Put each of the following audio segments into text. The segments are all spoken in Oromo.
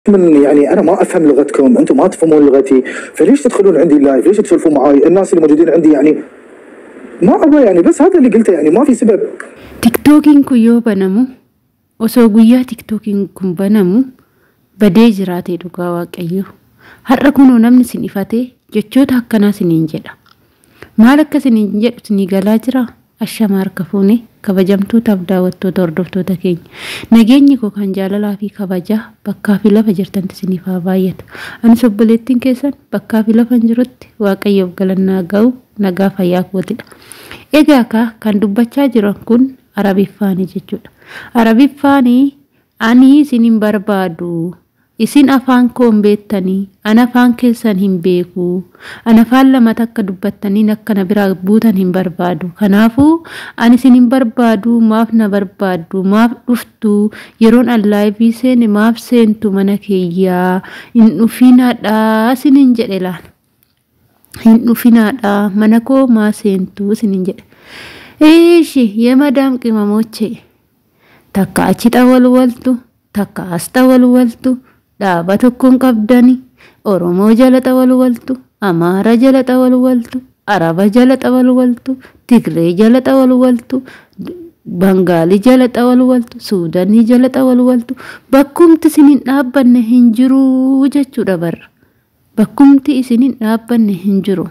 من يعني انا ما افهم لغتكم، انتم ما تفهمون لغتي، فليش تدخلون عندي اللايف؟ ليش تسولفون معاي؟ الناس اللي موجودين عندي يعني ما ابغى يعني، بس هذا اللي قلته يعني، ما في سبب. تيك توكين كيو بنمو osoo guyyaa tiktokiin kun banamu badee jiraatee dhugaa waaqayyo har'a kunoo namni sin ifatee jechoota akkanaa siniin jedha. Maal akka siniin jedhu sinii galaa jira? Ashama harka fuune kabajamtootaaf daawwattoota hordoftoota keenya nageenyi koo kan jaalalaa fi kabajaa bakkaa fi lafa jirtanti siniif haa baay'atu. Anis obboleettiin keessan bakkaa fi lafa jirutti waaqayyoof galannaa ga'u nagaa fayyaa kootidha. Egaa kan dubbachaa jiran kun Arabiffaanii jechuudha. Arabiffaanii ani isinin barbaadu, isin afaan koon beektanii, ana afaan keessan hin beeku, ana afaan lama takka dubbattanii akka na biraa buutan hin barbaadu. Kanaafuu ani isinin barbaadu, maaf na barbaadu, maaf dhuftu, yeroon allaayifii seene maaf seentu mana keeyyaa, hin dhufinaadha isinin jedhe laan. Hin dhufinaadha mana koo maa seentu isinin jedhe. Eeshi የመዳም ቅመሞቼ takka achi xawalwaltu takka as xawalwaltu dhaaba tokkoon qabdani Oromoo jala xawalwaltu Amaara jala xawalwaltu Araba jala xawalwaltu Tigree jala xawalwaltu Bangaali jala xawalwaltu Suudaanii jala xawalwaltu bakkumti isinin dhaabbanne hin jiru jechuudha barra. Bakkumti isinin dhaabbanne hin jiru.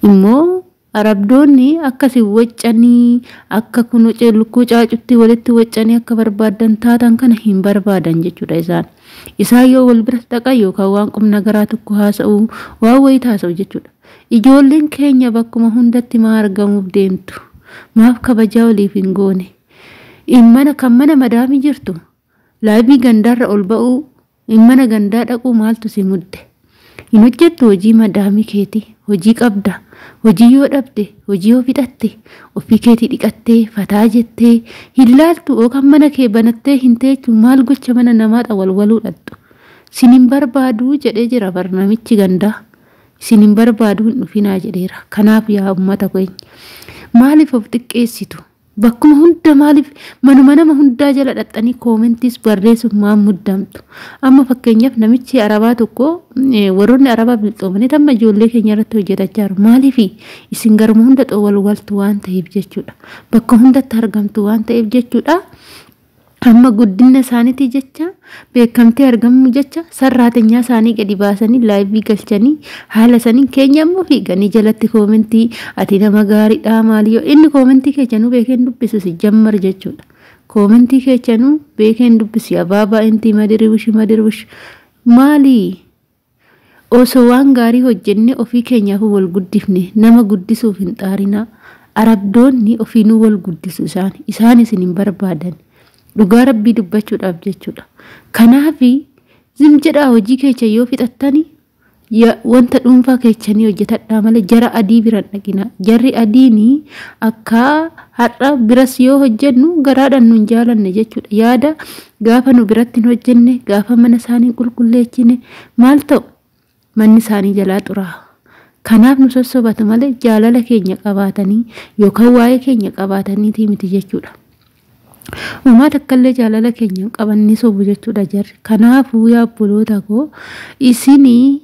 Immoo Arabdoonni akkasi waccanii akka kunu ceelukuu caacutti walitti waccanii akka barbaadan taatan kana hin barbaadan jechuudha isaan. Isaan yoo wal bira dhaqan yookaan waan qubna garaa tokko haasa'u waan wayii haasa'u jechuudha. Ijoolleen keenya bakkuma hundatti maa argamuuf deemtu? Maaf kabajaa waliif hin goone? Mana kan mana madaamii jirtu laabii gandaarra ol ba'uu mana gandaa dhaquu maaltu si mudde? Hin hojjettu hojii madaamii keetii hojii qabda. Hojii yoo dhabde, hojii yoo fixatte, ofii keetii dhiqattee, fataa jettee, hin laaltu yookaan mana kee banattee hin teechu maal gocha mana namaa xawalwaluu dhattu. Sinin barbaadu jedhee jira barnamichi gandaa. Sinin barbaadu hin dhufinaa jedheera. Kanaaf yaa uummata keenya maaliif of xiqqeessitu? Bakkuma hunda maaliif manuma nama hundaa jala dhaxxanii koomentiis barreessuuf maan muddamtu? Amma fakkeenyaaf namichi Arabaa tokko warroonni Arabaa bilxoomanii tamma ijoollee keenya irratti hojjetachaa jiru. Maaliif isin garuma hunda xawalwaltu waan ta'eef jechuudha. Bakka hundatti argamtu waan ta'eef jechuudha. Amma guddina isaaniitii jecha beekamtee argamu jecha sarraatenyaa isaanii gadi baasanii laayivii galchanii haala saniin keenya immoo fiiganii jalatti koomentii ati nama gaariidha maali yoo inni koomentii keechanuu beekeen dubbisu si jammar jechuudha. Koomentii keechanuu beekeen dubbisu abaabaa intii madirwish maali osoo waan gaarii hojjenne ofii keenyaaf wal guddifne nama guddisuuf hin xaarinaa. Arabdoonni ofiinuu wal guddisu isaan isin hin barbaadan. Dhugaa rabbii dubbachuudhaaf jechuudha. Kanaaf zim jedhaa hojii keecha yoo fixattanii wanta dhuunfaa keechanii hojjetadhaa malee jara adii biran dhaqina. Jarri adiinii akka har'a biras yoo hojjennu garaadhaan nu hin jaalanne jechuudha. Yaada gaafa nu biratti hin hojjenne gaafa mana isaanii qulqulleessine maal ta'u manni isaanii jalaa xuraa'a. Kanaaf nu sossobatu malee jaalala keenya qabaatanii yookaan waa'ee keenya qabaataniitii miti jechuudha. Uumaa takkallee jaalala keenya qabanni sobu jechuudha jarri. Kanaafuu yaa obboloota koo isinii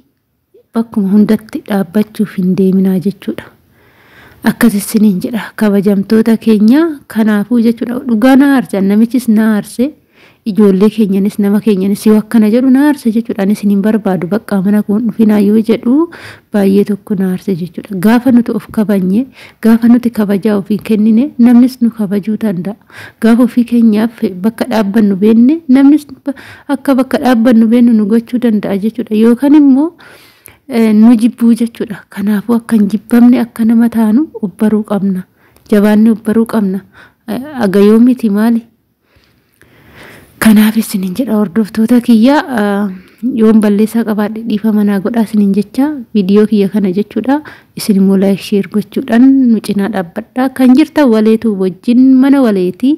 bakkuma hundatti dhaabbachuuf hin deeminaa jechuudha. Akkas isiniin jedha kabajamtoota keenya. Kanaafuu jechuudha dhugaa na aarse namichis na aarse ijoollee keenyanis nama keenyanis yoo akkana jedhu na aarse jechuudha. Anis hin barbaadu bakka mana koon dhufinaa yoo jedhu baay'ee tokko na aarse jechuudha. Gaafa nuti of kabanye gaafa nuti kabajaa ofii kennine namnis nu kabajuu danda'a. Gaafa ofii keenyaaf bakka dhaabbannu beenne namnis akka bakka dhaabbannu beennu nu gochuu danda'a jechuudha. Yookaan immoo nu jibbuu jechuudha. Kanaafuu akka hin jibbamne akka nama taanu obbaruu qabna. Jabaanni obbaruu qabna. Agayoo miti maali? Kanaaf isiniin jedha hordoftoota kiyya yoon balleessaa qabaadhe dhiifama naa godhaa isiniin jecha viidiyoo kiyya kana jechuudha. Isin immoo laayik sheer gochuudhaan nu cinaa dhaabbadhaa. Kan jirtan waleetu wajjin mana waleetii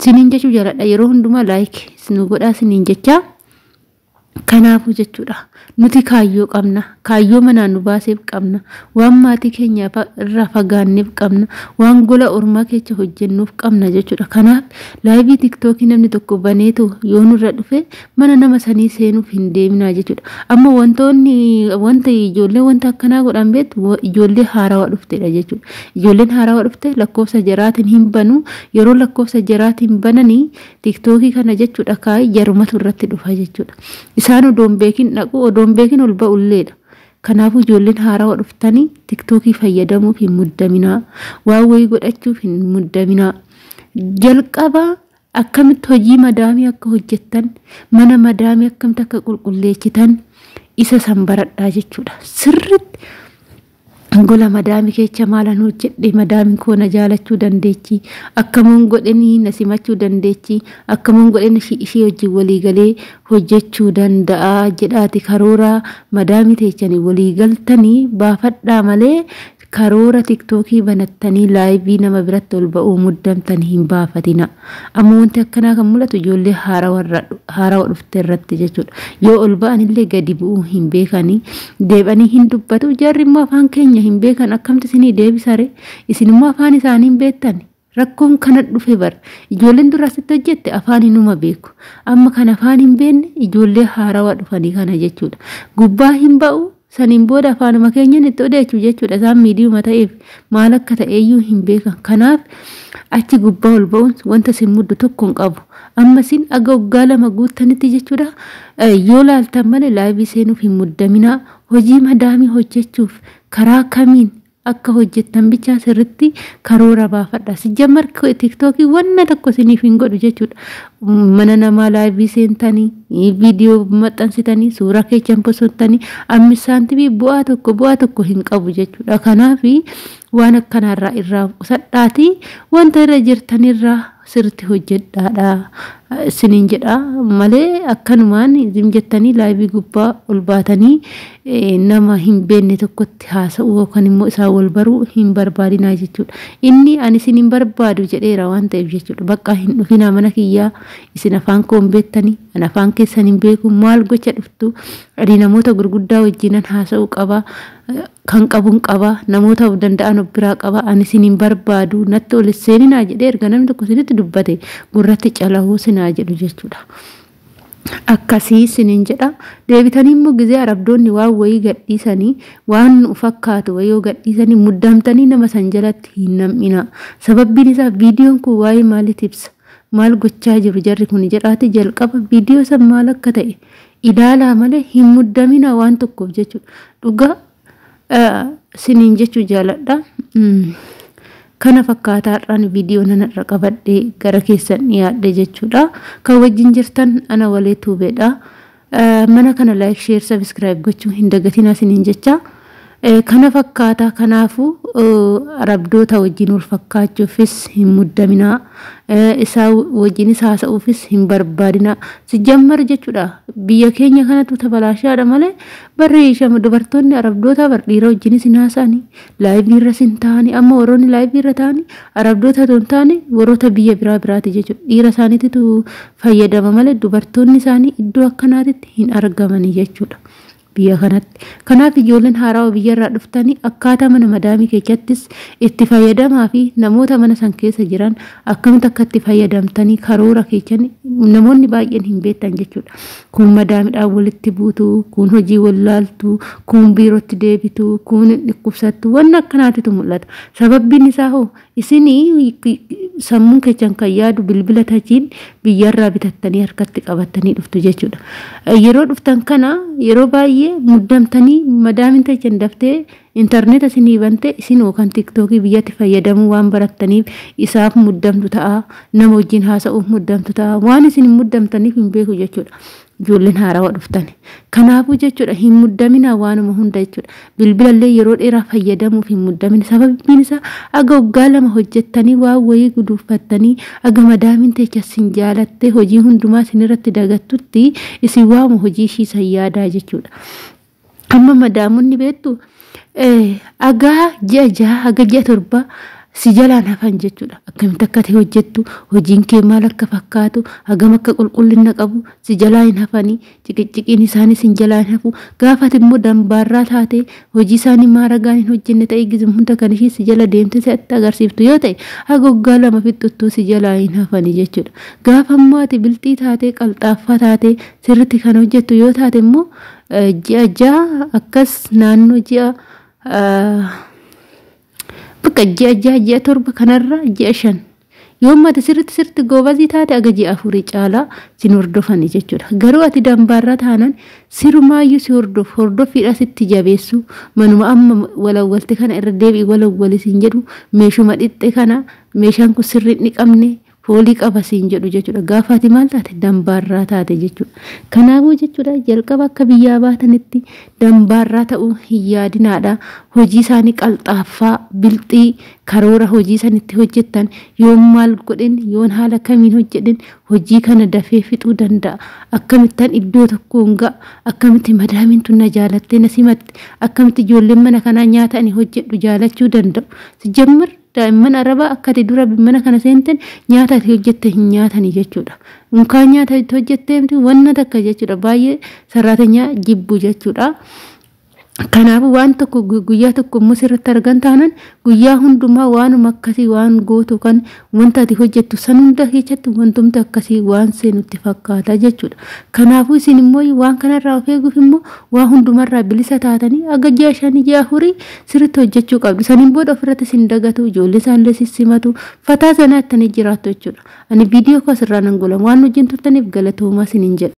isiniin jechuu jaaladha. Yeroo hundumaa laayik nu godhaa isiniin jecha Kanaafuu jechuudha nuti kaayyoo qabna, kaayyoo manaan nu baaseef qabna, waan maatii keenya irraa fagaanneef qabna, waan gola ormaa keessa hojjennuuf qabna jechuudha. Kanaaf laayivii tiktookii namni tokko baneetu yoo nurra dhufe mana nama sanii seenuuf hin deemnaa jechuudha. Amma wanta ijoollee wanta akkanaa godhan beektu ijoollee haarawaa dhuftedha jechuudha. Ijoolleen haarawaa dhufte lakkoofsa jaraatiin hin banu, yeroo lakkoofsa jaraatiin bananii tiktookii kana jechuudha kaayii jarumatu irratti dhufa jechuudha. Isaan odoon beekin dhaqu odoon beekin ol ba'ulleedha. Kanaafuu ijoolleen haarawaa dhuftanii tiktookii fayyadamuuf hin muddaminaa, waan wayii godhachuuf hin muddaminaa. Jalqaba akkamitti hojii madaamii akka hojjettan, mana madaamii akkamitti akka qulqulleessitan isa san baradhaa jechuudha. Sirriitti gola madaamii keessa maalan hojjedhe madaamiin koo na jaalachuu dandeechi, akkamuun godhanii na simachuu dandeechi, akkamuun godhanii ishee wajjin walii galee hojjechuu danda'a jedhaati karoora madaamii teessanii walii galtanii baafadhaa malee karoora tiktookii banattanii laayivii nama biratti ol ba'uu muddamtanii hin baafatina. Amma wanti akkanaa kan mul'atu ijoollee haarawaa dhufte irratti jechuudha. Yoo ol ba'anillee gadi bu'uu hin beekanii deebanii hin dubbatu. Jarri immoo afaan keenya hin beekan akkamti isinii deebisare isin immoo afaan isaanii hin beektan. Rakkoon kana dhufe bar ijoolleen dura asitti hojjette afaan inuma beeku. Amma kan afaan hin beekne ijoollee haarawaa dhufanii kana jechuudha. Gubbaa hin ba'u. Saniin booda afaanuma keenyan itti odeechuu jechuudha. Isaan miidiyuma ta'eef maal akka ta'eeyyuu hin beekan. Kanaaf achi gubbaa ol ba'uun wanta sin muddu tokko hin qabu. Amma sin aga waggaa 2 guuttanitti jechuudha. Yoo laaltan malee laayivii seenuuf hin muddaminaa. Hojii madaamii hojjechuuf karaa kamiin akka hojjettan bichaa sirritti karoora baafadha. Sijammar tiktookii wanna tokko isiniif hin godhu jechuudha. Mana namaa laayivii seentanii, viidiyoo maxxansitanii, suuraa keessan postootanii, ammisaantibii bu'aa tokko hin qabu jechuudha. Kanaaf waan akkanarraa irraa qusadhaatii wanta irra jirtanirraa sirritti hojjedhaadha. Isiniin jedha malee akkanumaan isin jettanii laayivii gubbaa ol baatanii nama hin beekne tokkotti haasa'uu yookaan immoo isaa wal baruu hin barbaadinaa jechuudha. Inni ani isin hin barbaadu jedheera waan ta'eef jechuudha. Bakka hin dhufinaa mana kiyyaa isin afaan koo hin beektanii, ani afaan keessan hin beeku maal gocha dhuftu ani namoota gurguddaa wajjinan haasa'uu qaba. Kan qabuun qaba namoota danda'an of biraa qaba ani isin hin barbaadu natti ol seeninaa jedhee erga namni tokko isinitti dubbate gurratti calahuu sinaa jedhu jechuudha. Akkasii isiniin jedha. Deebitanii immoo gizee arabdoonni waan wayii gadhiisanii waan fakkaatu wayii gadhiisanii muddamtanii nama san jalatti hin nam'ina. Sababbiin isaa viidiyoon kun waa'ee maaliif ibsa? Maal gochaa jiru jarri kun jedhaati jalqaba viidiyoo san maal akka ta'e ilaalaa malee hin muddamina waan tokkoof jechuudha. Dhugaa siniin jechuu jaaladha. Kana fakkaataadhaan viidiyoo nanarra qabadhee gara keessan dhiyaadhe jechuudha. Kan wajjin jirtan ana walee tuubeedha. Mana kana like, share, subscribe gochuu hin dagatinaa siniin jecha. Kana fakkaata kanaafuu arabdoota wajjin wal fakkaachuufis hin muddaminaa. Isaa wajjinis haasa'uufis hin barbaadinaa. Sijammar jechuudha. Biyya keenya kanatu tabalaashaadha malee barreeffama dubartoonni arabdoota dhiira wajjinis hin haasa'anii laayivii irra hin taa'anii amma warroonni laayivii irra taa'anii arabdoota otoo hin taane warroota biyya biraati jechuudha. Dhiira isaaniitu fayyadama malee dubartoonni isaanii iddoo akkanaatitti hin argamanii jechuudha. Biyya kanatti. Kanaaf ijoolleen haarawaa biyyarraa dhuftanii akkaataa mana madaamii keessattis itti fayyadamaa fi namoota mana san keessa jiran akkamitti akka itti fayyadamtanii karoora keessan namoonni baay'een hin beektan jechuudha. Kun madaamiidhaan walitti buutu, kun hojii wallaaltu, kun biirootti deebitu, kun dhukkubsattu waan akkanaatitu mul'ata. Sababbiin isaa hoo isinii sammuun keessan kan yaadu bilbila tachiin biyyarraa bitattanii harkatti qabattanii dhuftu jechuudha. Yeroo dhuftan kana yeroo baay'ee muddamtanii madaamin tachiin daftee internet isinii bante isin yookaan tiktookii biyyatti fayyadamuu waan barattaniif isaaf muddamtu ta'a. Nama wajjin haasa'uuf muddamtu ta'a. Waan isin muddamtaniif hin beeku jechuudha. Ijoolleen haarawaa dhuftan. Kanaafuu jechuudha hin muddaminaa waanuma hunda jechuudha. Bilbilallee yeroo dheeraa fayyadamuuf hin muddamina. Sababbiin isaa aga waggaa 2 hojjettanii waan wayii guduufattanii aga madaamin teessin jaalattee hojii hundumaa isin irratti dagattutti isin waama hojii ishiisan yaadaa jechuudha. Amma madaamonni beektu agaa ji'a 6 aga ji'a 7 si jalaan hafan jechuudha. Akkamitti akka ta'e hojjettu, hojiin kee maal akka fakkaatu, hagam akka qulqullina qabu si jalaa hin hafanii, ciqiciqiin isaanii sin jalaa hin hafu. Gaafati immoo dambaarraa taate hojii isaanii maaragaan hin hojjenne ta'e gizim hunda kan ishee si jala deemte si'atti agarsiiftu yoo ta'e hagoggaa lama fixxuttuu si jalaa hin hafanii jechuudha. Gaafa immoo ati bilxii taate qalxaaffaa taate sirriitti kan hojjettu yoo taate immoo ji'a ja'a akkas naannoo ji'a bakka ji'a torba kanarra ji'a 5 yoo mata sirriitti goobazii taate aga ji'a 4 caalaa sin hordofani jechuudha. Garuu ati dambaarraa taanan sirumaayyuu si hordofiidha sitti jabeessu manuma amma walawwalte kana irra deebi'i walawwali sin jedhu meeshuma dhixxe kana meeshaan kun sirrii ni qabne foolii qaba siin jedhu jechuudha. Gaafaati maal taate dambaarraa taate jechuudha. Kanaafuu jechuudha jalqaba akka biyyaa baatanitti dambaarraa ta'uu hin yaadinaadha. Hojii isaanii qalxaaffaa bilxii karoora hojii sanitti hojjettan yoon maal godhin yoon haala kamiin hojjedhin hojii kana dafee fixuu danda'a. Akkamittan iddoo tokkoon ga'a, akkamitti madaamiin tun na jaalattee na simatti, akkamitti ijoolleen mana kanaa nyaata ani hojjedhu jaalachuu danda'u. Sijammir daa'imman arabaa akkati dura mana kana seenten nyaata ati hojjette hin nyaatanii jechuudha. Unkaan nyaata itti hojjetteemti wanna takka jechuudha. Baay'ee sarraatanya jibbu jechuudha. Kanaafuu waan tokko guyyaa tokko immoo sirriitti argan taanan guyyaa hundumaa waanuma akkasii waan gootu kan wanta ati hojjettu san hunda keessatti wantumti akkasii waan seenutti fakkaata jechuudha. Kanaafuu isin immoo waan kanarraa of eeguuf immoo waa hundumarraa bilisa taatanii aga ji'a 5 ji'a 4 sirriitti hojjechuu qabdu. Saniin booda ofirratti sin dagatu ijoollee isaanillee sissimatu fataa sanaa ittanii jiraattu jechuudha. Ani viidiyoo koo asirraa nan gola waan wajjin turtaniif galatoomaa sinin jedha.